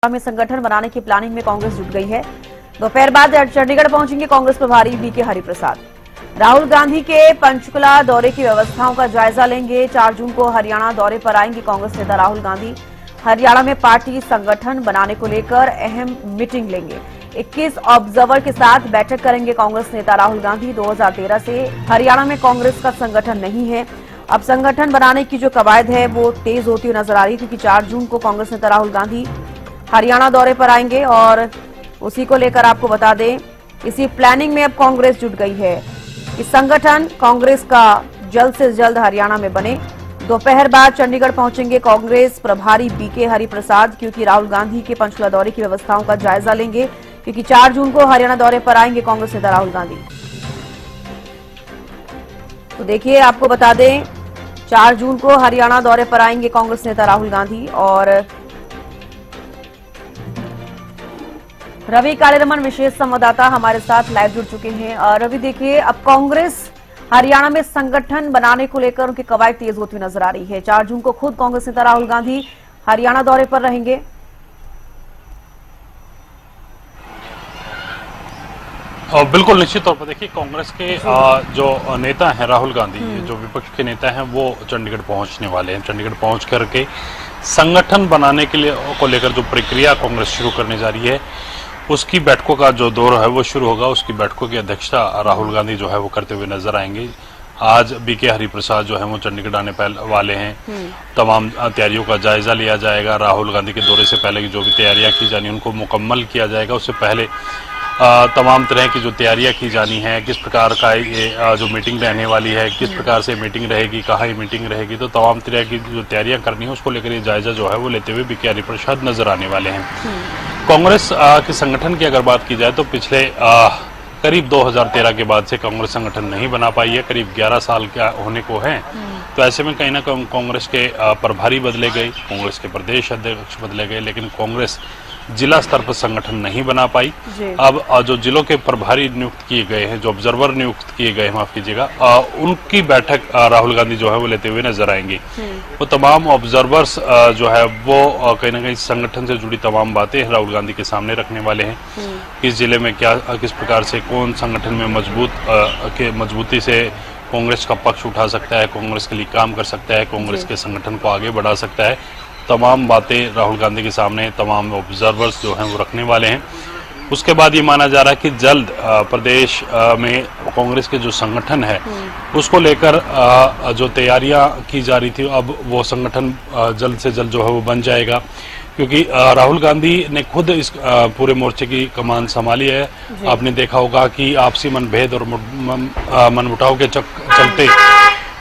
में संगठन बनाने की प्लानिंग में कांग्रेस जुट गई है। दोपहर बाद चंडीगढ़ पहुंचेंगे कांग्रेस प्रभारी बीके हरिप्रसाद। राहुल गांधी के पंचकुला दौरे की व्यवस्थाओं का जायजा लेंगे। 4 जून को हरियाणा दौरे पर आएंगे कांग्रेस नेता राहुल गांधी। हरियाणा में पार्टी संगठन बनाने को लेकर अहम मीटिंग लेंगे। 21 ऑब्जर्वर के साथ बैठक करेंगे कांग्रेस नेता राहुल गांधी। 2013 से हरियाणा में कांग्रेस का संगठन नहीं है। अब संगठन बनाने की जो कवायद है वो तेज होती हुई नजर आ रही है, क्योंकि 4 जून को कांग्रेस नेता राहुल गांधी हरियाणा दौरे पर आएंगे और उसी को लेकर आपको बता दें, इसी प्लानिंग में अब कांग्रेस जुट गई है कि संगठन कांग्रेस का जल्द से जल्द हरियाणा में बने। दोपहर बाद चंडीगढ़ पहुंचेंगे कांग्रेस प्रभारी बीके हरिप्रसाद, क्योंकि राहुल गांधी के पंचकुला दौरे की व्यवस्थाओं का जायजा लेंगे, क्योंकि 4 जून को हरियाणा दौरे पर आएंगे कांग्रेस नेता राहुल गांधी। तो देखिए, आपको बता दें, 4 जून को हरियाणा दौरे पर आएंगे कांग्रेस नेता राहुल गांधी। और रवि कालेरमन विशेष संवाददाता हमारे साथ लाइव जुड़ चुके हैं। रवि, देखिए, अब कांग्रेस हरियाणा में संगठन बनाने को लेकर उनकी कवायद तेज होती हुई नजर आ रही है। 4 जून को खुद कांग्रेस नेता राहुल गांधी हरियाणा दौरे पर रहेंगे। बिल्कुल निश्चित तौर पर देखिए, कांग्रेस के जो नेता हैं राहुल गांधी, जो विपक्ष के नेता हैं, वो चंडीगढ़ पहुंचने वाले हैं। चंडीगढ़ पहुंच करके संगठन बनाने के लिए को लेकर जो प्रक्रिया कांग्रेस शुरू करने जा रही है, उसकी बैठकों का जो दौर है वो शुरू होगा। उसकी बैठकों की अध्यक्षता राहुल गांधी जो है वो करते हुए नजर आएंगे। आज बीके हरिप्रसाद जो है वो चंडीगढ़ आने वाले हैं। तमाम तैयारियों का जायजा लिया जाएगा। राहुल गांधी के दौरे से पहले की जो भी तैयारियां की जानी उनको मुकम्मल किया जाएगा। उससे पहले तमाम तरह की जो तैयारियां की जानी है, किस प्रकार का ये जो मीटिंग रहने वाली है, किस प्रकार से मीटिंग रहेगी, कहाँ ये मीटिंग रहेगी, तो तमाम तरह की जो तैयारियां करनी है उसको लेकर ये जायजा जो है वो लेते हुए बीके हरिप्रसाद नजर आने वाले हैं। कांग्रेस के संगठन की अगर बात की जाए तो पिछले करीब 2013 के बाद से कांग्रेस संगठन नहीं बना पाई है। करीब 11 साल का होने को है। तो ऐसे में कहीं ना कहीं कांग्रेस के प्रभारी बदले गए, कांग्रेस के प्रदेश अध्यक्ष बदले गए, लेकिन कांग्रेस जिला स्तर पर संगठन नहीं बना पाई। अब जो जिलों के प्रभारी नियुक्त किए गए हैं, जो ऑब्जर्वर नियुक्त किए गए हैं, माफ कीजिएगा, उनकी बैठक राहुल गांधी जो है वो लेते हुए नजर आएंगे। वो तमाम ऑब्जर्वर्स जो है वो कहीं ना कहीं संगठन से जुड़ी तमाम बातें राहुल गांधी के सामने रखने वाले हैं। किस जिले में क्या, किस प्रकार से कौन संगठन में मजबूती से कांग्रेस का पक्ष उठा सकता है, कांग्रेस के लिए काम कर सकता है, कांग्रेस के संगठन को आगे बढ़ा सकता है, तमाम बातें राहुल गांधी के सामने तमाम ऑब्जर्वर्स जो हैं वो रखने वाले हैं। उसके बाद ये माना जा रहा है कि जल्द प्रदेश में कांग्रेस के जो संगठन है उसको लेकर जो तैयारियां की जा रही थी, अब वो संगठन जल्द से जल्द जो है वो बन जाएगा, क्योंकि राहुल गांधी ने खुद इस पूरे मोर्चे की कमान संभाली है। आपने देखा होगा कि आपसी मनभेद और मनमुटाव के चलते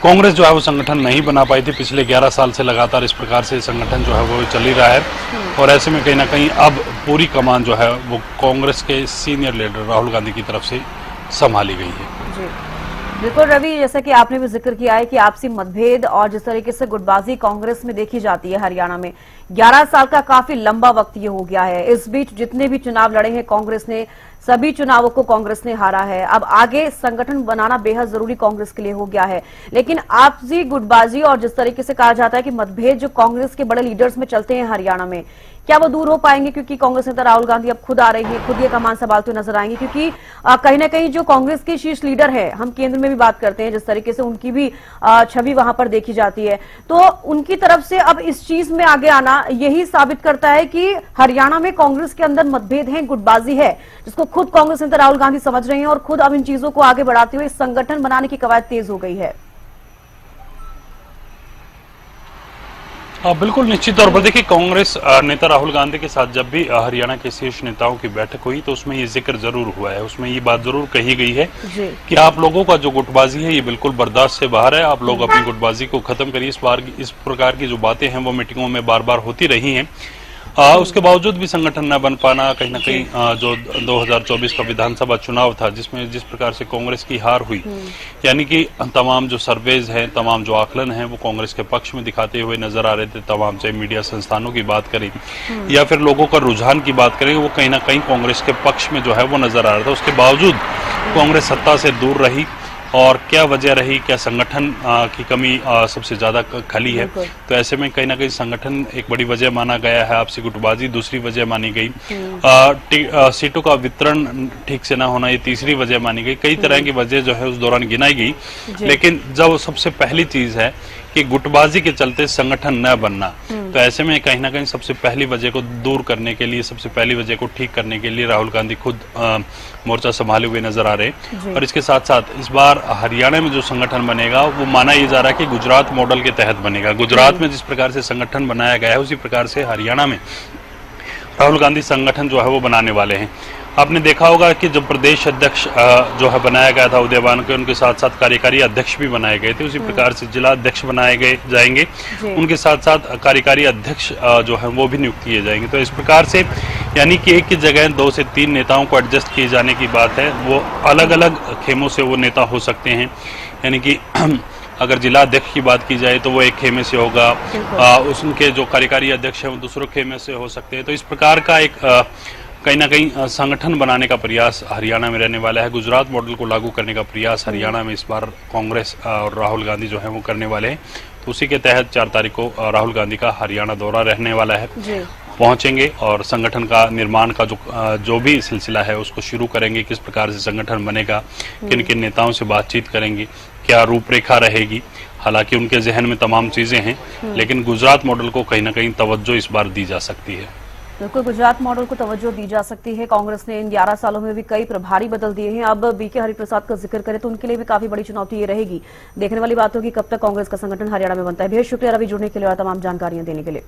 कांग्रेस जो है वो संगठन नहीं बना पाई थी। पिछले 11 साल से लगातार इस प्रकार से संगठन जो है वो चल ही रहा है, और ऐसे में कहीं ना कहीं अब पूरी कमान जो है वो कांग्रेस के सीनियर लीडर राहुल गांधी की तरफ से संभाली गई है। जी बिल्कुल रवि, जैसा कि आपने भी जिक्र किया है कि आपसी मतभेद और जिस तरीके से गुटबाजी कांग्रेस में देखी जाती है हरियाणा में, 11 साल का काफी लंबा वक्त ये हो गया है। इस बीच जितने भी चुनाव लड़े हैं कांग्रेस ने, सभी चुनावों को कांग्रेस ने हारा है। अब आगे संगठन बनाना बेहद जरूरी कांग्रेस के लिए हो गया है, लेकिन आपसी गुटबाजी और जिस तरीके से कहा जाता है कि मतभेद जो कांग्रेस के बड़े लीडर्स में चलते हैं हरियाणा में, क्या वो दूर हो पाएंगे? क्योंकि कांग्रेस नेता राहुल गांधी अब खुद आ रही है, खुद ये कमान संभालते हुए नजर आएंगे, क्योंकि कहीं ना कहीं जो कांग्रेस के शीर्ष लीडर है, हम केंद्र में भी बात करते हैं, जिस तरीके से उनकी भी छवि वहां पर देखी जाती है, तो उनकी तरफ से अब इस चीज में आगे आना यही साबित करता है कि हरियाणा में कांग्रेस के अंदर मतभेद है, गुटबाजी है, जिसको खुद कांग्रेस नेता राहुल गांधी समझ रहे हैं और खुद अब इन चीजों को आगे बढ़ाते हुए संगठन बनाने की कवायद तेज हो गई है। बिल्कुल निश्चित तौर पर देखिए, कांग्रेस नेता राहुल गांधी के साथ जब भी हरियाणा के शीर्ष नेताओं की बैठक हुई तो उसमें ये जिक्र जरूर हुआ है, उसमें ये बात जरूर कही गई है कि आप लोगों का जो गुटबाजी है ये बिल्कुल बर्दाश्त से बाहर है। आप लोग अपनी गुटबाजी को खत्म करिए। इस प्रकार की जो बातें हैं वो मीटिंगों में बार बार होती रही हैं। उसके बावजूद भी संगठन न बन पाना, कहीं ना कहीं जो 2024 का विधानसभा चुनाव था, जिसमें जिस प्रकार से कांग्रेस की हार हुई, यानी कि तमाम जो सर्वेज हैं, तमाम जो आकलन हैं वो कांग्रेस के पक्ष में दिखाते हुए नजर आ रहे थे। तमाम चाहे मीडिया संस्थानों की बात करें या फिर लोगों का रुझान की बात करें, वो कहीं ना कहीं कांग्रेस के पक्ष में जो है वो नजर आ रहा था। उसके बावजूद कांग्रेस सत्ता से दूर रही, और क्या वजह रही, क्या संगठन की कमी सबसे ज्यादा खली है। तो ऐसे में कहीं ना कहीं संगठन एक बड़ी वजह माना गया है, आपसी गुटबाजी दूसरी वजह मानी गई, सीटों का वितरण ठीक से ना होना ये तीसरी वजह मानी गई। कई तरह की वजह जो है उस दौरान गिनाई गई, लेकिन जब सबसे पहली चीज है कि गुटबाजी के चलते संगठन न बनना, तो ऐसे में कहीं ना कहीं सबसे पहली वजह को दूर करने के लिए, सबसे पहली वजह को ठीक करने के लिए राहुल गांधी खुद मोर्चा संभाले हुए नजर आ रहे। और इसके साथ साथ इस बार हरियाणा में जो संगठन बनेगा वो माना ये जा रहा है कि गुजरात मॉडल के तहत बनेगा। गुजरात में जिस प्रकार से संगठन बनाया गया है उसी प्रकार से हरियाणा में राहुल गांधी संगठन जो है वो बनाने वाले हैं। आपने देखा होगा कि जब प्रदेश अध्यक्ष जो है बनाया गया था उदयवान के, उनके साथ साथ कार्यकारी अध्यक्ष भी बनाए गए थे, उसी प्रकार से जिला अध्यक्ष बनाए गए जाएंगे, उनके साथ साथ कार्यकारी अध्यक्ष जो है वो भी नियुक्त किए जाएंगे। तो इस प्रकार से यानी कि एक की जगह 2 से 3 नेताओं को एडजस्ट किए जाने की बात है। वो अलग अलग खेमों से वो नेता हो सकते हैं, यानी कि अगर जिला अध्यक्ष की बात की जाए तो वो एक खेमे से होगा, उनके जो कार्यकारी अध्यक्ष है वो दूसरे खेमे से हो सकते हैं। तो इस प्रकार का एक कहीं ना कहीं संगठन बनाने का प्रयास हरियाणा में रहने वाला है। गुजरात मॉडल को लागू करने का प्रयास हरियाणा में इस बार कांग्रेस और राहुल गांधी जो है वो करने वाले हैं। तो उसी के तहत 4 तारीख को राहुल गांधी का हरियाणा दौरा रहने वाला है, पहुंचेंगे और संगठन का निर्माण का जो भी सिलसिला है उसको शुरू करेंगे। किस प्रकार से संगठन बनेगा, किन किन नेताओं से बातचीत करेंगे, क्या रूपरेखा रहेगी। हालांकि उनके जहन में तमाम चीजें हैं, लेकिन गुजरात मॉडल को कहीं ना कहीं तवज्जो इस बार दी जा सकती है। बिल्कुल, गुजरात मॉडल को तवज्जो दी जा सकती है। कांग्रेस ने इन 11 सालों में भी कई प्रभारी बदल दिए हैं। अब बीके हरिप्रसाद का जिक्र करें तो उनके लिए भी काफी बड़ी चुनौती ये रहेगी। देखने वाली बात होगी कब तक कांग्रेस का संगठन हरियाणा में बनता है। बेहद शुक्रिया रवि जुड़ने के लिए और तमाम जानकारियां देने के लिए।